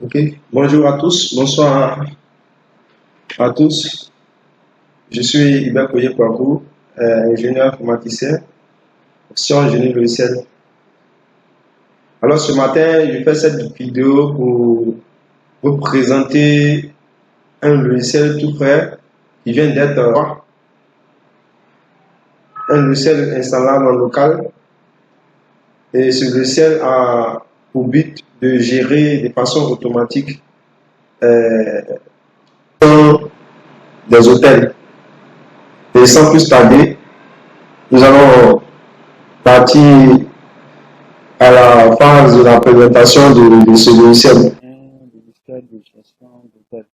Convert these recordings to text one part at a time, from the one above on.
Ok, bonjour à tous, bonsoir à tous. Je suis Hubert Koye-Kouakou, ingénieur informaticien, option génie logiciel. Alors ce matin, je fais cette vidéo pour vous présenter un logiciel tout prêt qui vient d'être un logiciel installable en local. Et ce logiciel a pour but de gérer de façon automatique euh, des hôtels. Et sans plus tarder, nous allons partir à la phase de la présentation de ce logiciel. Un logiciel de gestion d'hôtel.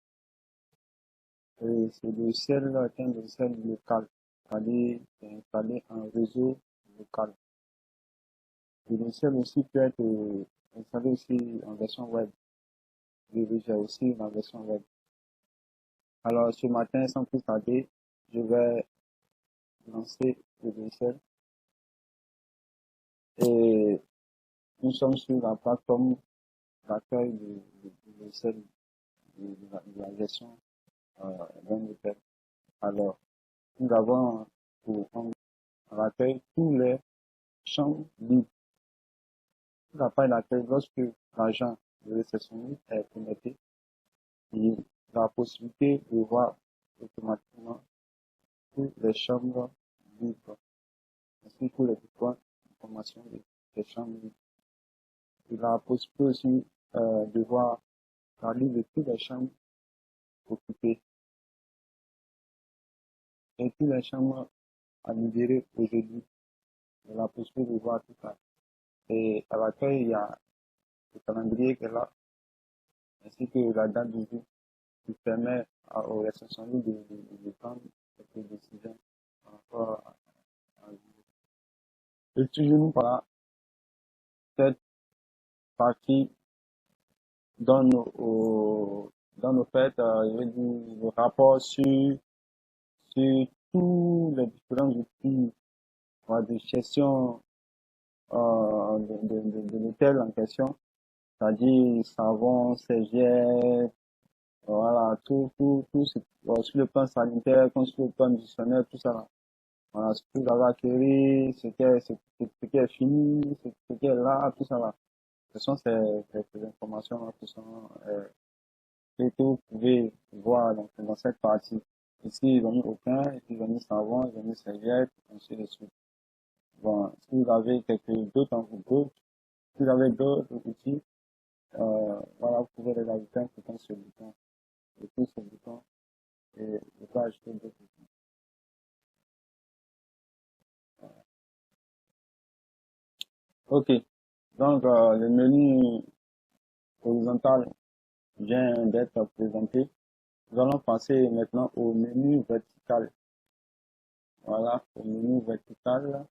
Et ce logiciel est un logiciel local, c'est-à-dire installé en réseau local. Le logiciel aussi peut être installé aussi en version web, dirigé aussi en version web. Alors ce matin, sans plus tarder, je vais lancer le logiciel et nous sommes sur la plateforme d'accueil du logiciel de la gestion d'un hôtel. Alors, nous avons pour on accueille tous les chambres libres. La part d'accueil, lorsque l'agent de réceptionniste est connecté, il a la possibilité de voir automatiquement toutes les chambres libres, ainsi que les différentes informations des chambres libres. Il a la possibilité aussi de voir la liste de toutes les chambres occupées et toutes les chambres à libérer aujourd'hui. Il a la possibilité de voir tout ça. Et à l'accueil, il y a le calendrier qui est là, ainsi que la date du jour, qui permet aux responsables de prendre quelques décisions par rapport à et toujours par cette partie dans nos fêtes, je veux dire, le rapport sur tous les différents outils de gestion de l'hôtel en question, c'est-à-dire savon, CGF, voilà, tout, sur le plan sanitaire, comme sur le plan nutritionnel, tout ça. Voilà, ce que vous avez acquis, ce qui est fini, ce qui est là, tout ça là. Ce sont ces informations qui sont, que vous pouvez voir dans cette partie. Ici, ils ont mis aucun, ici, ils ont mis savon, ils ont mis serviette, ainsi de suite. Bon, si vous avez si vous avez d'autres outils, voilà, vous pouvez les ajouter en cliquant sur le bouton. Et puis, ce bouton, et vous pouvez ajouter d'autres outils. Ok. Donc, le menu horizontal vient d'être présenté. Nous allons passer maintenant au menu vertical. Voilà, au menu vertical.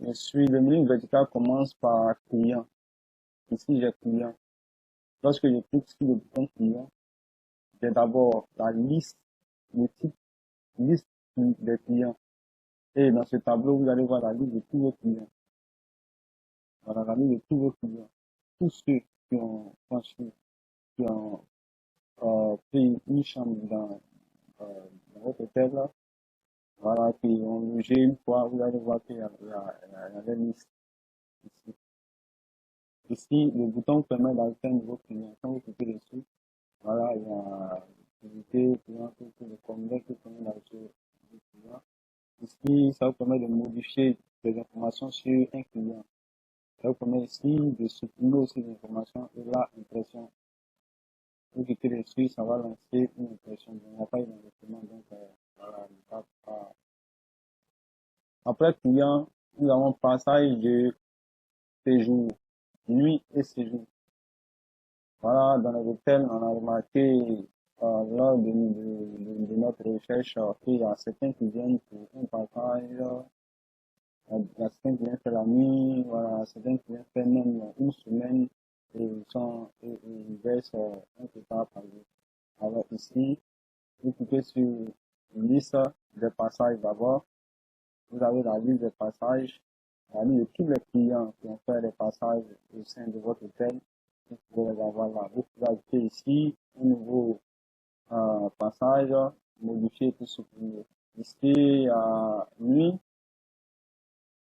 Le menu vertical commence par client. Ici, j'ai client. Lorsque je clique sur le bouton client, j'ai d'abord la liste, le type liste des clients. Et dans ce tableau, vous allez voir la liste de tous vos clients. Voilà, la liste de tous vos clients. Tous ceux qui ont franchi, qui ont pris une chambre dans votre hôtel, là, voilà, qui ont logé une fois, vous allez voir qu'il y a la liste ici. Ici, le bouton permet d'ajouter un nouveau client. Quand vous cliquez dessus, voilà, il y a activité, client, tout le formulaire qui permet d'ajouter un client. Ici, ça vous permet de modifier des informations sur un client. Ça vous permet ici de supprimer aussi des informations et là, impression. Vous cliquez dessus, ça va lancer une impression. Il n'y a pas eu d'enregistrement, donc voilà, il va pas. Après client, nous avons passage de séjour, nuit et séjour. Voilà, dans les hôtels, on a remarqué lors de notre recherche qu'il y a certains qui viennent pour un passage, il y a certains qui viennent faire la nuit, voilà, certains qui viennent faire même une semaine et ils versent un total par jour. Alors ici, vous cliquez sur liste des passages d'abord. Vous avez la liste des passages. la liste de tous les clients qui ont fait des passages au sein de votre hôtel. Vous pouvez les avoir là. Vous pouvez ajouter ici un nouveau passage, modifier tout ce qui est ici, nuit.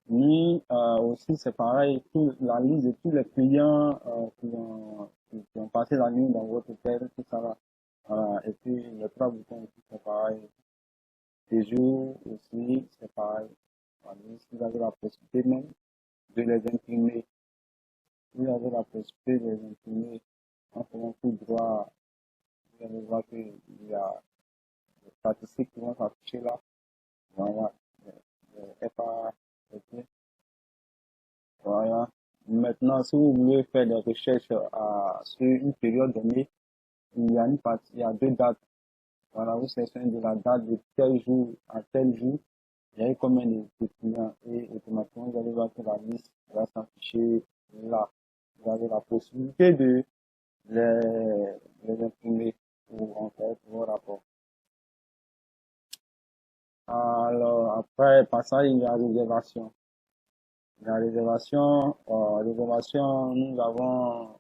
Nuit aussi, c'est pareil, la liste de tous les clients qui ont passé la nuit dans votre hôtel, tout ça là. Et puis, les trois boutons aussi, c'est pareil. Les jours aussi, c'est pareil. Si vous avez la possibilité même de les imprimer, si vous avez la possibilité de les imprimer en faisant tout droit, vous allez voir qu'il y a des statistiques qui vont s'afficher là. Voilà. Les FA, ok. Voilà. Maintenant, si vous voulez faire des recherches sur une période donnée, il y a une partie, il y a deux dates. Voilà, vous sélectionnez de la date de tel jour à tel jour. Il y a combien de clients et automatiquement, vous allez voir que la liste va s'afficher là. Vous avez la possibilité de les imprimer pour en faire vos rapports. Alors, après, passage, il y a réservation. La réservation, nous avons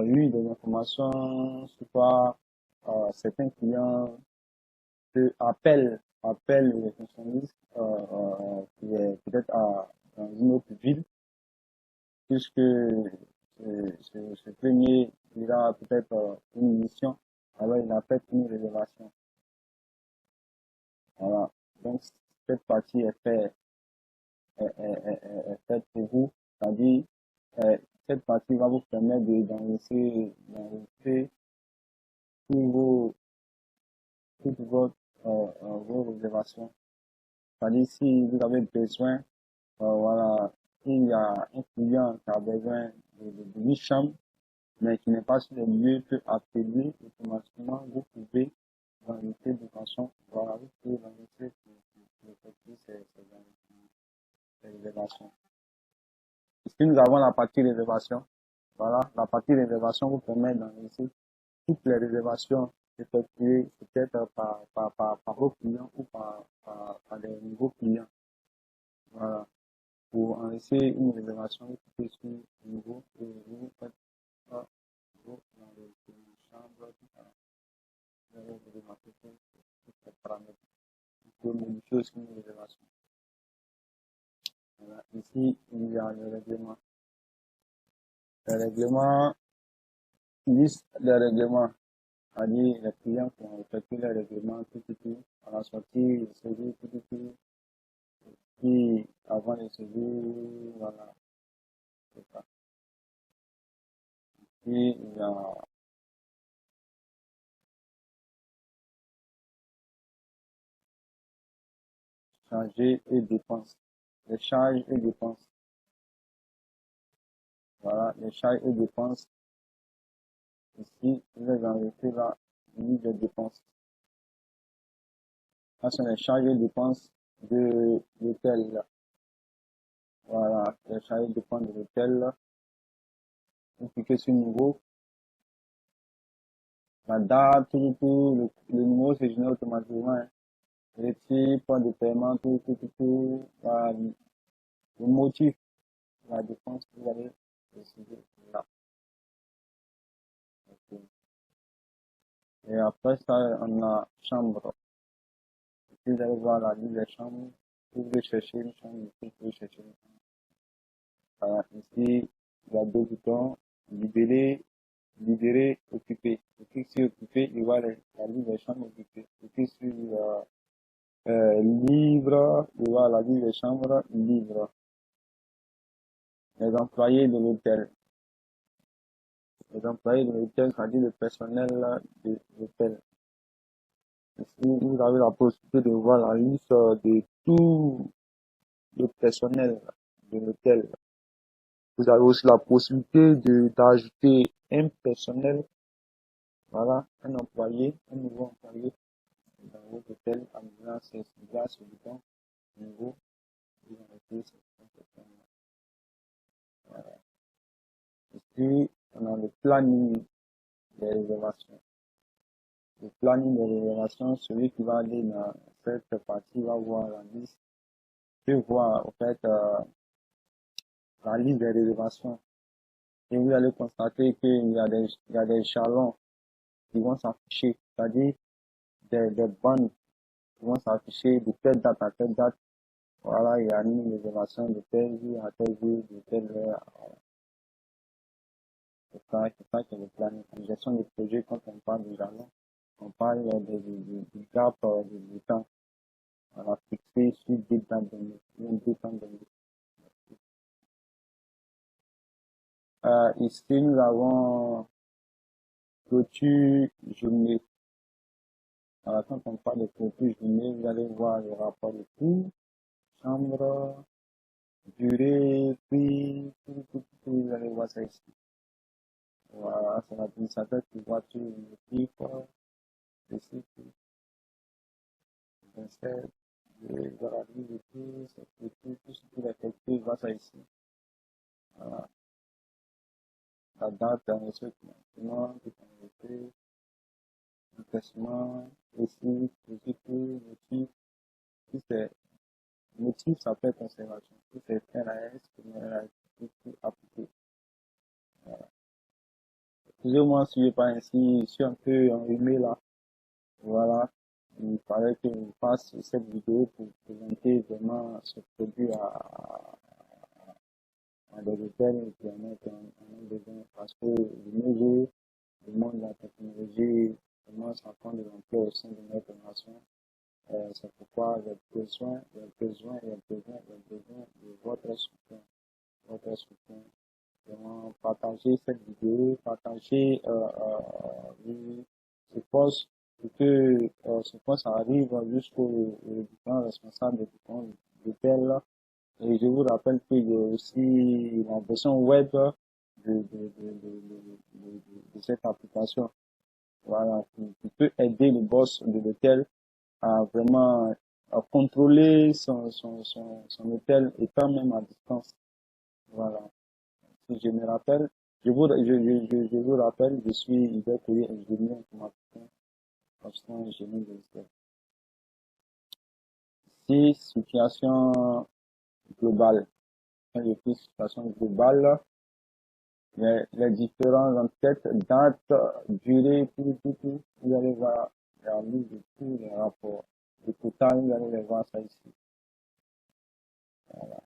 eu des informations sur quoi certains clients appellent le réceptionniste qui est peut-être dans une autre ville, puisque ce premier, il a peut-être une mission, alors il a fait une réservation. Voilà. Donc, cette partie est faite pour vous, c'est-à-dire, cette partie va vous permettre d'enregistrer tous toutes vos réservations. C'est-à-dire, si vous avez besoin, voilà, s'il y a un client qui a besoin de 8 chambres, mais qui n'est pas sur le lieu, peut appeler automatiquement, vous pouvez enregistrer de façon, voilà, vous pouvez enregistrer pour effectuer ces réservations. Ici, nous avons la partie réservation. Voilà, la partie réservation vous permet d'enregistrer toutes les réservations effectuées peut-être par vos clients ou par des nouveaux clients. Voilà. Pour enregistrer une réservation, vous cliquez sur nouveau et vous faites ça, nouveau dans les chambres, tout ça. Vous allez vous remarquer que tous les paramètres. Vous pouvez modifier aussi une réservation. Voilà. Ici, il y a le règlement. Le règlement, liste des règlements. C'est-à-dire les clients qui ont effectué les règlements, tout, à la sortie, le séjour, tout, puis avant le séjour, voilà, c'est ça. Puis il y a chargé et dépenses. Les charges et dépenses. Voilà, les charges et dépenses. Ici, vous les enregistrez là, liste des dépenses. Là, sont les charges et dépenses de l'hôtel. Voilà, les charges et dépenses de l'hôtel. Vous cliquez sur nouveau. La date, tout, le numéro c'est généré automatiquement. Hein. Les types de paiement, tout, le motif, la dépense que vous allez décider là. Okay. Et après ça, on a chambre. Ici, vous allez voir la liste des chambres. Vous pouvez chercher une chambre, ici, vous pouvez chercher une chambre. Voilà, ici, il y a deux boutons, libérer, occuper. Vous cliquez sur occuper, il voit la liste des chambres occupées. Vous cliquez sur livre, il voit la liste des chambres, livre. Les employés de l'hôtel. Les employés de l'hôtel, c'est-à-dire le personnel de l'hôtel. Ici, vous avez la possibilité de voir la liste de tout le personnel de l'hôtel. Vous avez aussi la possibilité d'ajouter un personnel, voilà, un employé, un nouveau employé dans votre hôtel en disant c'est ce bouton, nouveau, vous enregistrez cette personne. Voilà. Ici, on a le planning des réservations. Le planning des réservations, celui qui va aller dans cette partie va voir la liste, peut voir, en fait, la liste des réservations. Et vous allez constater qu'il y a des jalons qui vont s'afficher, c'est-à-dire des bandes qui vont s'afficher de telle date à telle date. Voilà, il y a une réservation de telle jour à tel jour, de telle heure. C'est ça qui est le planning. En gestion de projet, quand on parle de jalons, on parle du gap du temps. On a fixé sur des dates données, ou deux temps donnés. Ici, nous avons clôture journée. Alors, quand on parle de clôture journée, vous allez voir le rapport de coût, chambre, durée, prix, tout, vous allez voir ça ici. Voilà, c'est l'administrateur qui voit tout le type, le site, 27, les garanties et tout, c'est tout ce qu'il a calculé, il voit ça ici. Voilà, la date d'enregistrement, tout enregistré, déplacement, ici, tout, motif, tout c'est, motif, ça fait conservation, tout c'est RAS, RAS, tout appliqué. Voilà. Excusez-moi si je parle ainsi, je suis un peu enrhumé là. Voilà. Il fallait que je fasse cette vidéo pour présenter vraiment ce produit à des hôtels qui en ont besoin parce que de nos jours, le monde de la technologie commence à prendre de l'ampleur au sein de notre nation. C'est pourquoi j'ai besoin de votre soutien. Votre soutien. Vraiment, partagez cette vidéo, partagez ce post pour que ce post arrive jusqu'aux différents responsables des différents hôtels. Et je vous rappelle qu'il y a aussi la version web de cette application. Voilà, qui peut aider le boss de l'hôtel à vraiment à contrôler son hôtel étant même à distance. Voilà. Si je me rappelle, je vous rappelle, je suis Hubert Koye, ingénieur informaticien, consultant ingénieur logiciel. Si situation globale, quand je dis situation globale, les différentes enquêtes, dates, durée, tout, vous allez voir la liste de tous les rapports. Le total, vous allez les voir ça ici. Voilà.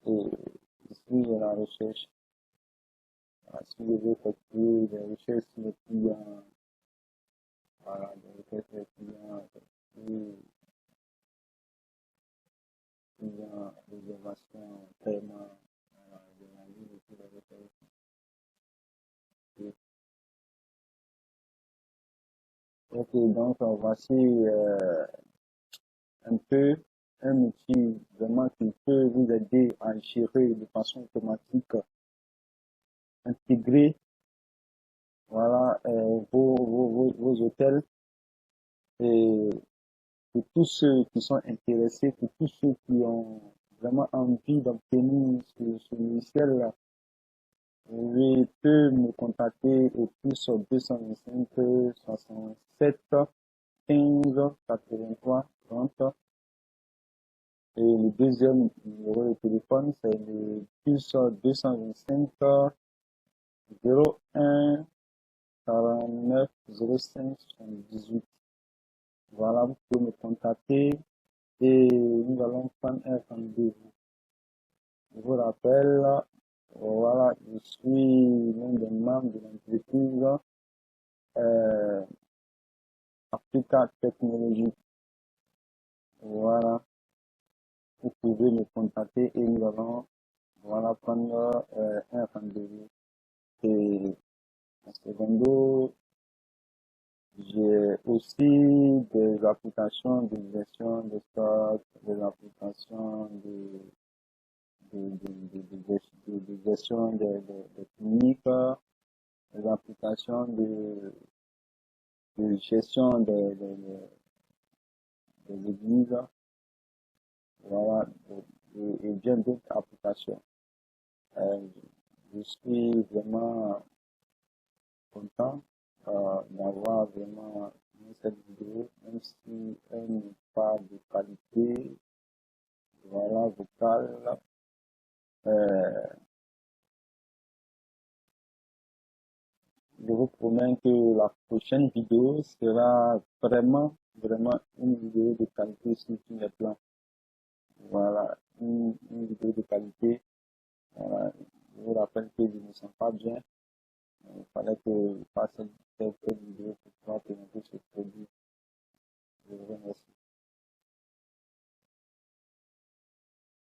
Et ici, la recherche. Voilà, si vous voulez effectuer des recherches sur les clients, voilà, des recherches sur les clients, clients, réservation, paiement, voilà, de la liste de tous les recherches. Ok, donc voici un peu un outil vraiment qui peut vous aider à gérer de façon automatique, intégrer voilà, vos hôtels et pour tous ceux qui sont intéressés, pour tous ceux qui ont vraiment envie d'obtenir ce logiciel-là, vous pouvez me contacter au plus 225 67 15 83 30. Et le deuxième numéro de téléphone, c'est le plus 225 01 49 05 78. Voilà, vous pouvez me contacter et nous allons prendre un rendez-vous. Je vous rappelle, voilà, je suis l'un des membres de l'entreprise Africa Technologies. Voilà, vous pouvez me contacter et nous allons voilà, prendre un rendez-vous. Et en secondo, j'ai aussi des applications de gestion de stock, des applications de gestion de cliniques, des applications de gestion des églises, voilà, et bien d'autres applications. Je suis vraiment content d'avoir vraiment mis cette vidéo, même si elle pas de qualité, voilà, vocale. Euh, je vous promets que la prochaine vidéo sera vraiment une vidéo de qualité sur tous les plans. Voilà, une vidéo de qualité. Voilà. Je vous rappelle que je ne me sens pas bien. Il fallait que je fasse cette vidéo.